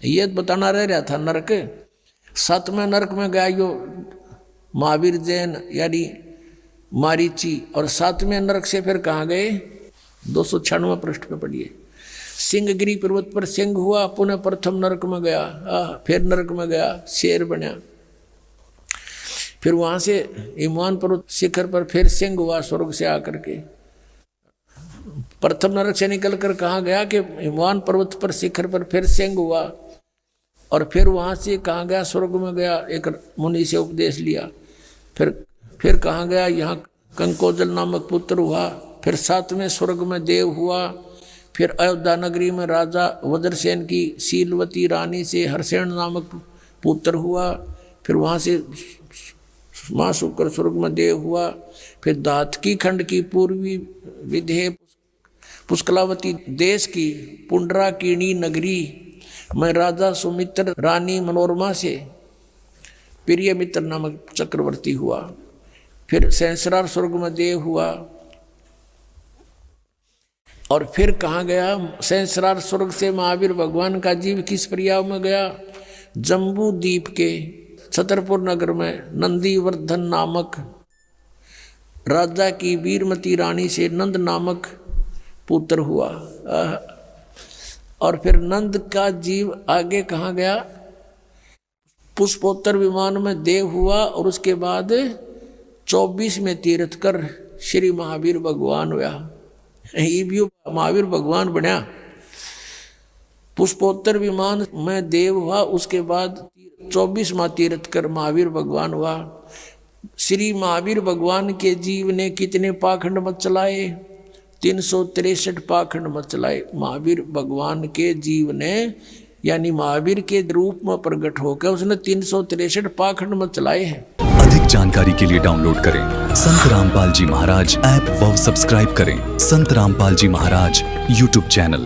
ये बताना रह रहा था नरक। 7वें नरक में गया यो महावीर जैन यानी मारीची, और 7वें नरक से फिर कहाँ गए 296 पृष्ठ पे पढ़िए। सिंहगिरी पर्वत पर सिंह हुआ, पुनः प्रथम नरक में गया, फिर नरक में गया शेर बना, फिर वहां से हिमवान पर्वत शिखर पर फिर सिंह हुआ स्वर्ग से आकर के। प्रथम नरक से निकल कर कहाँ गया कि हिमवान पर्वत पर शिखर पर फिर सिंह हुआ, और फिर वहां से कहाँ गया स्वर्ग में गया, एक मुनि से उपदेश लिया। फिर कहाँ गया, यहाँ कंकोजल नामक पुत्र हुआ, फिर 7वें स्वर्ग में देव हुआ, फिर अयोध्या नगरी में राजा वज्रसेन की शीलवती रानी से हरसेन नामक पुत्र हुआ, फिर वहाँ से माँ शुक्र स्वर्ग में देव हुआ, फिर दातकी खंड की पूर्वी विधेय पुष्कलावती देश की पुंडराकिणी नगरी में राजा सुमित्र रानी मनोरमा से प्रिय मित्र नामक चक्रवर्ती हुआ, फिर सहस्रार स्वर्ग में देव हुआ, और फिर कहाँ गया सहस्रार स्वर्ग से महावीर भगवान का जीव किस प्रयाग में गया, जम्बू द्वीप के छतरपुर नगर में नंदीवर्धन नामक राजा की वीरमती रानी से नंद नामक पुत्र हुआ। और फिर नंद का जीव आगे कहाँ गया, पुष्पोत्तर विमान में देव हुआ, और उसके बाद 24 में तीर्थ कर श्री महावीर भगवान हुआ। ये भी महावीर भगवान बना। पुष्पोत्तर विमान में देव हुआ, उसके बाद 24वां तीर्थ कर महावीर भगवान हुआ। श्री महावीर भगवान के जीव ने कितने पाखंड मत चलाए, 363 पाखंड मत चलाए। महावीर भगवान के जीव ने यानी महावीर के रूप में प्रकट होकर उसने 363 पाखंड मत चलाए हैं। अधिक जानकारी के लिए डाउनलोड करें संत रामपाल जी महाराज ऐप व सब्सक्राइब करें संत रामपाल जी महाराज यूट्यूब चैनल।